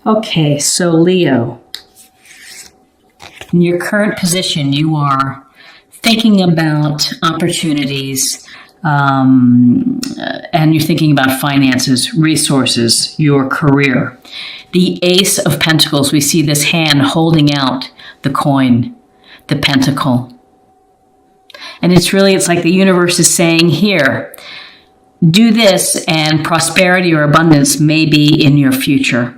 Okay, so Leo, in your current position, you are thinking about opportunities, and you're thinking about finances, resources, your career. The Ace of Pentacles, we see this hand holding out the coin, the pentacle. And it's like the universe is saying, here, do this and prosperity or abundance may be in your future.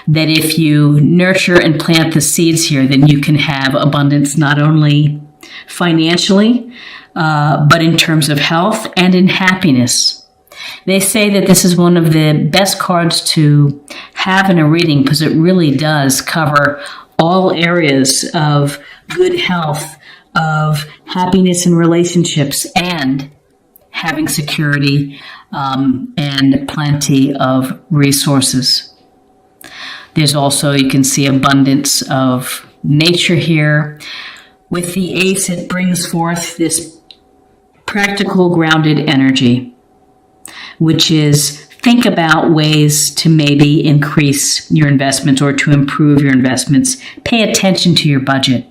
That if you nurture and plant the seeds here, then you can have abundance not only financially, but in terms of health and in happiness. They say that this is one of the best cards to have in a reading because it really does cover all areas of good health, of happiness in relationships, and having security and plenty of resources. There's also, you can see abundance of nature here. With the Ace, it brings forth this practical, grounded energy, which is think about ways to maybe increase your investments or to improve your investments. Pay attention to your budget.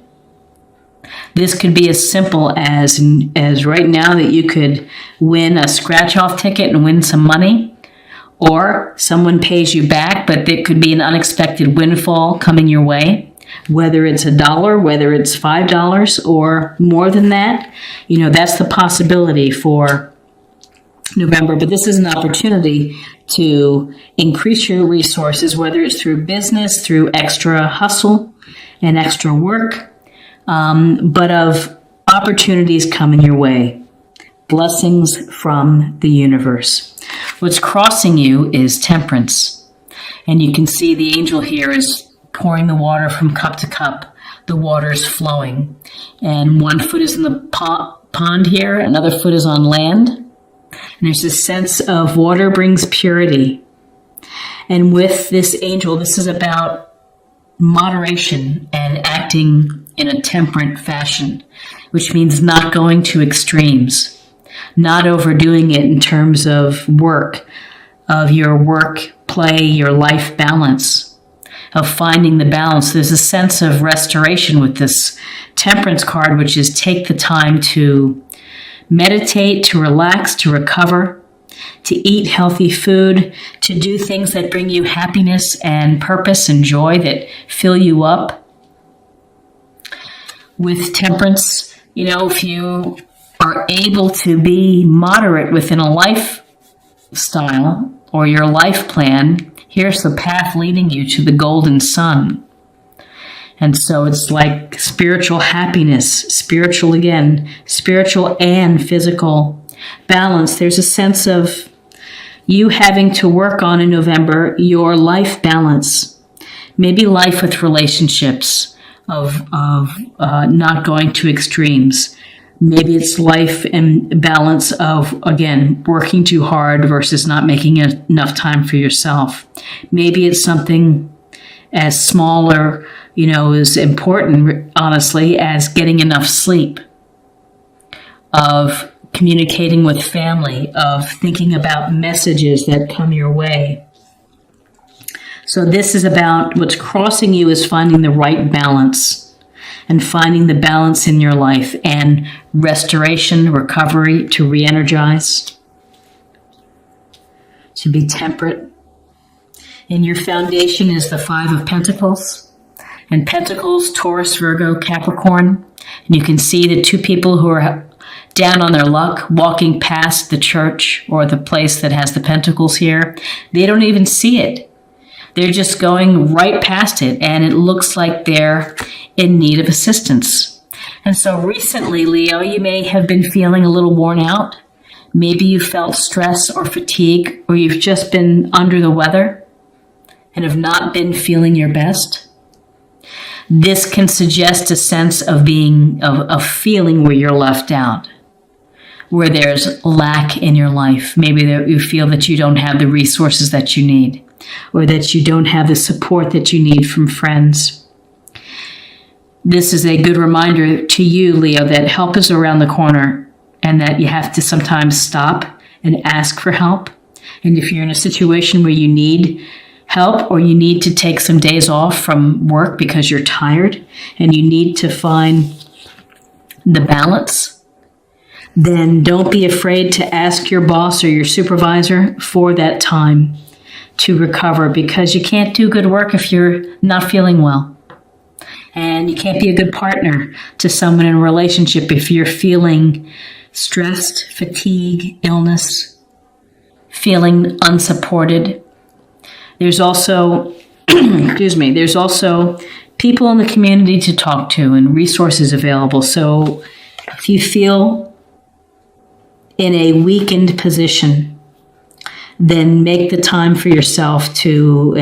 This could be as simple as right now that you could win a scratch-off ticket and win some money. Or someone pays you back, but it could be an unexpected windfall coming your way, whether it's $1, whether it's $5 or more than that. That's the possibility for November. But this is an opportunity to increase your resources, whether it's through business, through extra hustle and extra work, but of opportunities coming your way. Blessings from the universe. What's crossing you is temperance. And you can see the angel here is pouring the water from cup to cup. The water is flowing. And one foot is in the pond here, another foot is on land. And there's this sense of water brings purity. And with this angel, this is about moderation and acting in a temperate fashion, which means not going to extremes. Not overdoing it in terms of work, of your work, play, your life balance, of finding the balance. There's a sense of restoration with this temperance card, which is take the time to meditate, to relax, to recover, to eat healthy food, to do things that bring you happiness and purpose and joy that fill you up. With temperance, if you are able to be moderate within a lifestyle or your life plan, here's the path leading you to the golden sun. And so it's like spiritual happiness, spiritual and physical balance. There's a sense of you having to work on in November your life balance. Maybe life with relationships, of not going to extremes. Maybe it's life and balance of, again, working too hard versus not making enough time for yourself. Maybe it's something as small or, as important, honestly, as getting enough sleep, of communicating with family, of thinking about messages that come your way. So this is about what's crossing you is finding the right balance. And finding the balance in your life and restoration, recovery, to re-energize, to be temperate. And your foundation is the 5 of Pentacles. And Pentacles, Taurus, Virgo, Capricorn. And you can see the 2 people who are down on their luck walking past the church or the place that has the Pentacles here. They don't even see it. They're just going right past it, and it looks like they're in need of assistance. And so recently, Leo, you may have been feeling a little worn out. Maybe you felt stress or fatigue, or you've just been under the weather and have not been feeling your best. This can suggest a sense of feeling where you're left out, where there's lack in your life. Maybe you feel that you don't have the resources that you need, or that you don't have the support that you need from friends. This is a good reminder to you, Leo, that help is around the corner and that you have to sometimes stop and ask for help. And if you're in a situation where you need help, or you need to take some days off from work because you're tired and you need to find the balance, then don't be afraid to ask your boss or your supervisor for that time to recover, because you can't do good work if you're not feeling well. And you can't be a good partner to someone in a relationship if you're feeling stressed, fatigue, illness, feeling unsupported. There's also, there's also people in the community to talk to and resources available. So if you feel in a weakened position, then make the time for yourself to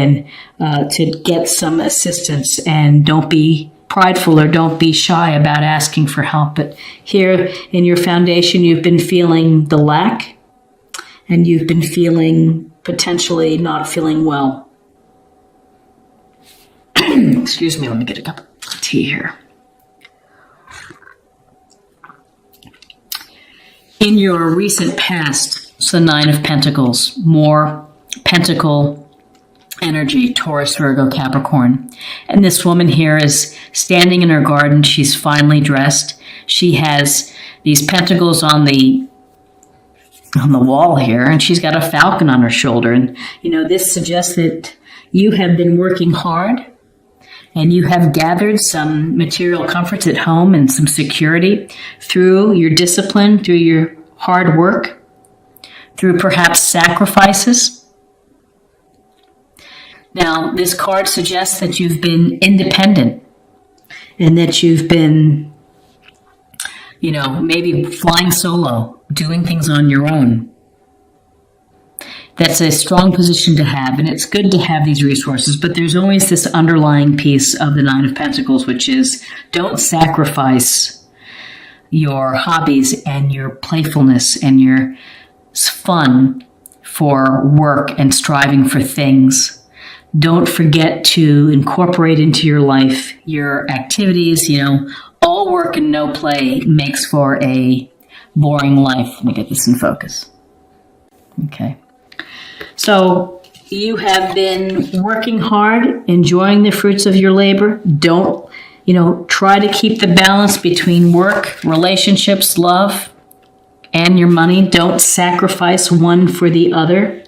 get some assistance, and don't be prideful or don't be shy about asking for help. But here in your foundation, you've been feeling the lack, and you've been feeling potentially not feeling well. Excuse me, let me get a cup of tea here. In your recent past, it's the Nine of Pentacles, more pentacle energy, Taurus, Virgo, Capricorn. And this woman here is standing in her garden. She's finely dressed. She has these pentacles on the wall here, and she's got a falcon on her shoulder. And, this suggests that you have been working hard, and you have gathered some material comforts at home and some security through your discipline, through your hard work, through perhaps sacrifices. Now, this card suggests that you've been independent and that you've been, maybe flying solo, doing things on your own. That's a strong position to have, and it's good to have these resources, but there's always this underlying piece of the Nine of Pentacles, which is don't sacrifice your hobbies and your playfulness and your fun for work and striving for things. Don't forget to incorporate into your life your activities. All work and no play makes for a boring life. Let me get this in focus. Okay. So you have been working hard, enjoying the fruits of your labor. Don't, try to keep the balance between work, relationships, love, and your money. Don't sacrifice one for the other,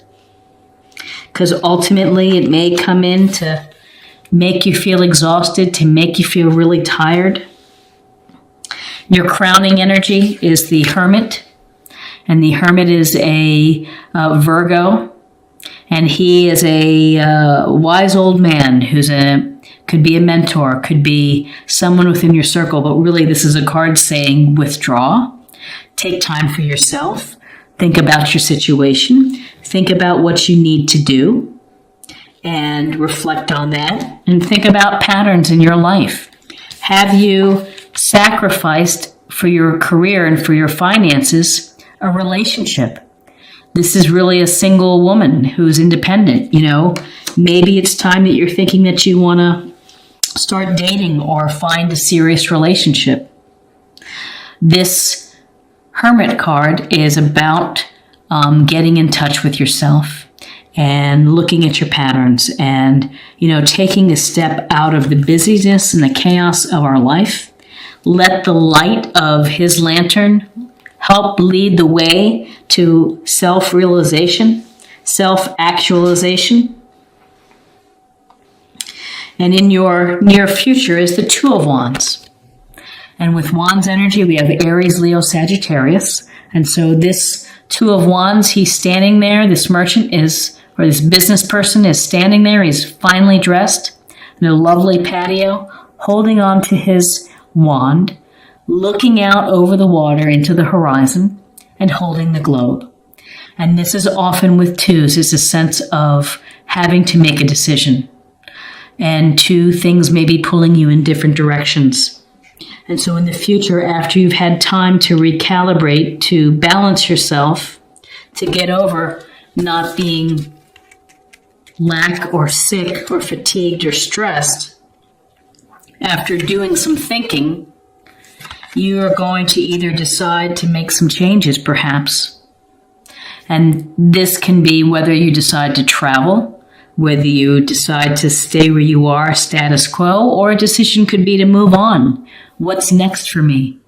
because ultimately it may come in to make you feel exhausted, to make you feel really tired. Your crowning energy is the Hermit, and the Hermit is a Virgo. And he is a wise old man could be a mentor, could be someone within your circle. But really, this is a card saying withdraw, take time for yourself, think about your situation, think about what you need to do, and reflect on that, and think about patterns in your life. Have you sacrificed for your career and for your finances a relationship? This is really a single woman who's independent. Maybe it's time that you're thinking that you want to start dating or find a serious relationship. This Hermit card is about getting in touch with yourself and looking at your patterns and, taking a step out of the busyness and the chaos of our life. Let the light of his lantern help lead the way to self-realization, self-actualization. And in your near future is the Two of Wands. And with Wands energy, we have Aries, Leo, Sagittarius. And so this Two of Wands, he's standing there. This merchant or this business person is standing there. He's finely dressed in a lovely patio, holding on to his wand, looking out over the water into the horizon and holding the globe. And this is often with twos, is a sense of having to make a decision. And two things may be pulling you in different directions. And so in the future, after you've had time to recalibrate, to balance yourself, to get over not being lack or sick or fatigued or stressed, after doing some thinking, you are going to either decide to make some changes, perhaps. And this can be whether you decide to travel, whether you decide to stay where you are, status quo, or a decision could be to move on. What's next for me?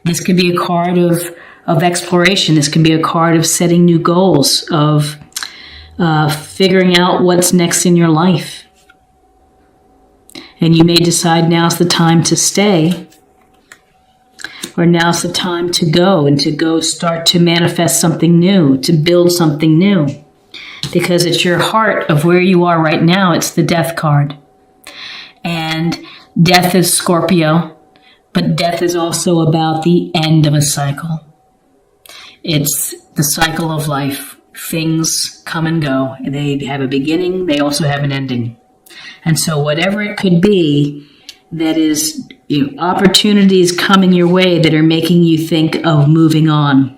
This could be a card of exploration. This can be a card of setting new goals, of figuring out what's next in your life. And you may decide now's the time to stay, or now's the time to go, and to go start to manifest something new, to build something new. Because it's your heart of where you are right now. It's the death card. And death is Scorpio, but death is also about the end of a cycle. It's the cycle of life. Things come and go. They have a beginning. They also have an ending. And so whatever it could be that is opportunities coming your way that are making you think of moving on,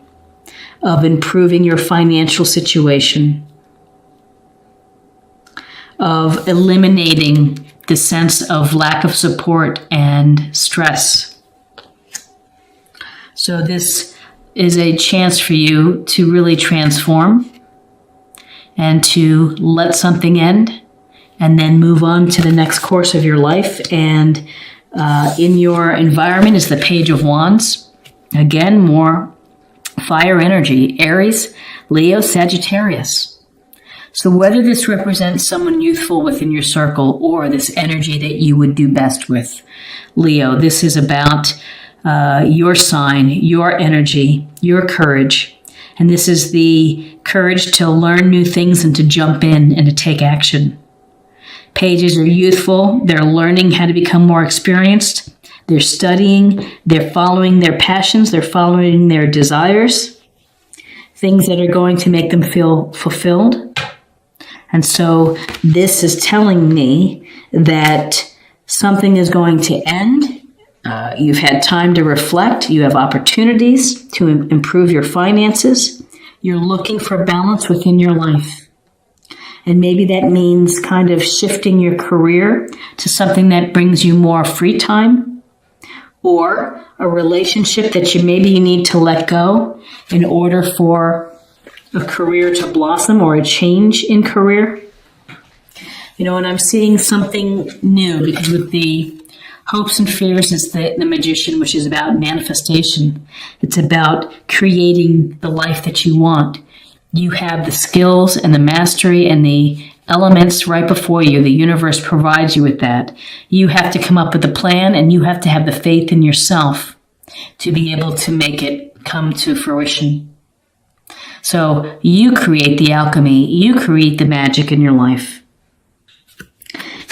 of improving your financial situation, of eliminating the sense of lack of support and stress. So this is a chance for you to really transform and to let something end and then move on to the next course of your life. And in your environment is the Page of Wands. Again, more fire energy, Aries, Leo, Sagittarius. So whether this represents someone youthful within your circle or this energy that you would do best with, Leo, this is about your sign, your energy, your courage. And this is the courage to learn new things and to jump in and to take action. Pages are youthful. They're learning how to become more experienced. They're studying. They're following their passions. They're following their desires, things that are going to make them feel fulfilled. And so this is telling me that something is going to end. You've had time to reflect. You have opportunities to improve your finances. You're looking for balance within your life. And maybe that means kind of shifting your career to something that brings you more free time, or a relationship that you need to let go in order for a career to blossom, or a change in career. And I'm seeing something new, because with the hopes and fears is the Magician, which is about manifestation. It's about creating the life that you want. You have the skills and the mastery and the elements right before you. The universe provides you with that. You have to come up with a plan, and you have to have the faith in yourself to be able to make it come to fruition. So you create the alchemy. You create the magic in your life.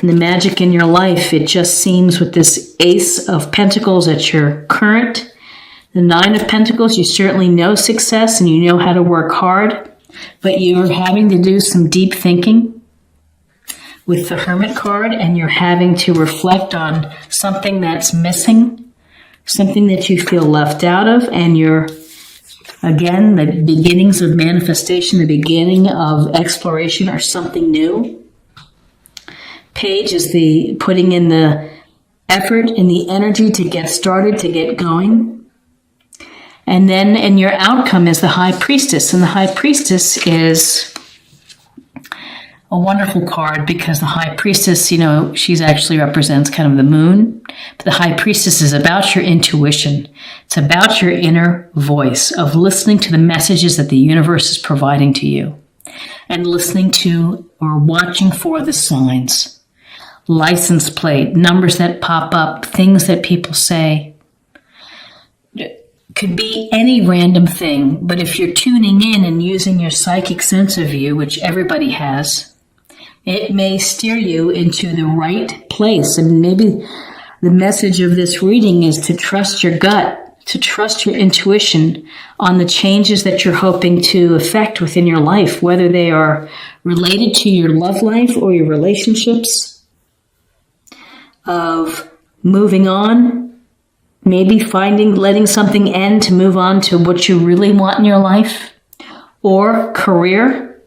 And the magic in your life, it just seems with this Ace of Pentacles at your current, the Nine of Pentacles, you certainly know success and you know how to work hard, but you're having to do some deep thinking with the Hermit card, and you're having to reflect on something that's missing, something that you feel left out of, and you're, again, the beginnings of manifestation, the beginning of exploration, or something new. Page is the putting in the effort and the energy to get started, to get going. And then in your outcome is the High Priestess. And the High Priestess is a wonderful card, because the High Priestess, she's actually represents kind of the moon. But the High Priestess is about your intuition. It's about your inner voice of listening to the messages that the universe is providing to you, and listening to or watching for the signs. License plate, numbers that pop up, things that people say. It could be any random thing, but if you're tuning in and using your psychic sense of you, which everybody has, it may steer you into the right place. And maybe the message of this reading is to trust your gut, to trust your intuition on the changes that you're hoping to affect within your life, whether they are related to your love life or your relationships, of moving on, maybe letting something end to move on to what you really want in your life, or career,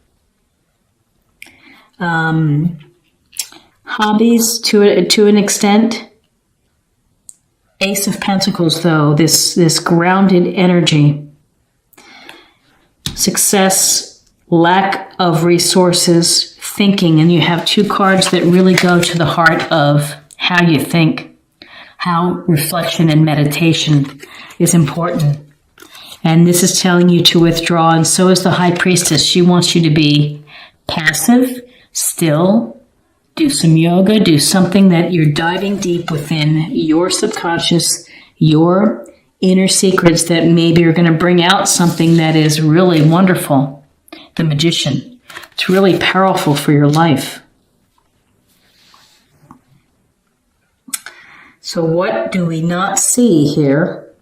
hobbies to an extent. Ace of Pentacles, though, this grounded energy, success, lack of resources, thinking, and you have two cards that really go to the heart of how you think, how reflection and meditation is important. And this is telling you to withdraw, and so is the High Priestess. She wants you to be passive, still, do some yoga, do something that you're diving deep within your subconscious, your inner secrets that maybe are going to bring out something that is really wonderful. The Magician. It's really powerful for your life. So what do we not see here?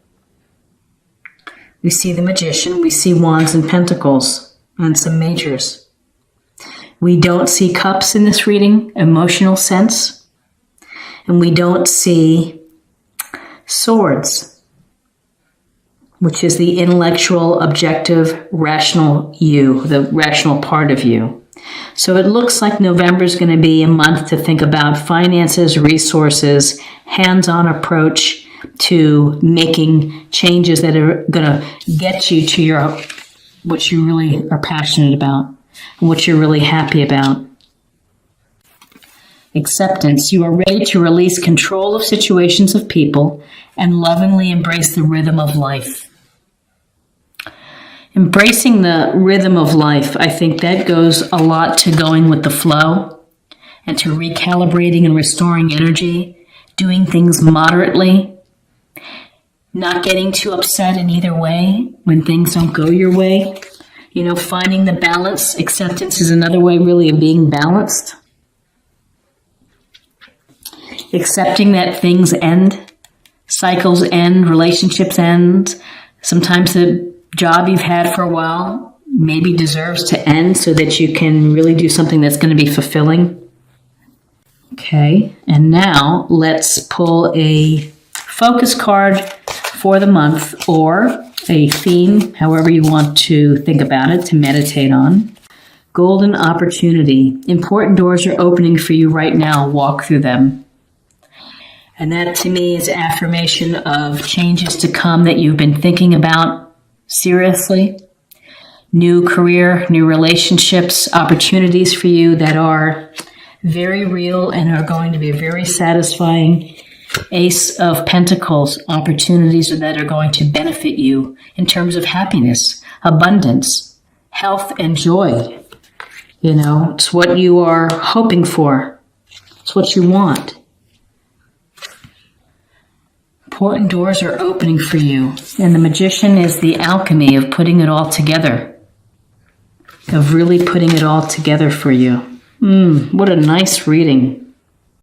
We see the Magician, we see Wands and Pentacles, and some Majors. We don't see Cups in this reading, emotional sense. And we don't see Swords, which is the intellectual, objective, rational you, the rational part of you. So it looks like November is going to be a month to think about finances, resources, hands-on approach to making changes that are going to get you to what you really are passionate about and what you're really happy about. Acceptance. You are ready to release control of situations of people and lovingly embrace the rhythm of life. Embracing the rhythm of life, I think that goes a lot to going with the flow and to recalibrating and restoring energy, doing things moderately, not getting too upset in either way when things don't go your way. You know, finding the balance. Acceptance is another way really of being balanced. Accepting that things end, cycles end, relationships end. Sometimes the job you've had for a while maybe deserves to end so that you can really do something that's going to be fulfilling. Okay, and now let's pull a focus card for the month or a theme, however you want to think about it, to meditate on. Golden opportunity. Important doors are opening for you right now. Walk through them. And that to me is affirmation of changes to come that you've been thinking about seriously. New career, new relationships, opportunities for you that are very real and are going to be very satisfying. Ace of Pentacles, opportunities that are going to benefit you in terms of happiness, abundance, health, and joy. You know, it's what you are hoping for. It's what you want. Important doors are opening for you. And the Magician is the alchemy of putting it all together. Of really putting it all together for you. What a nice reading.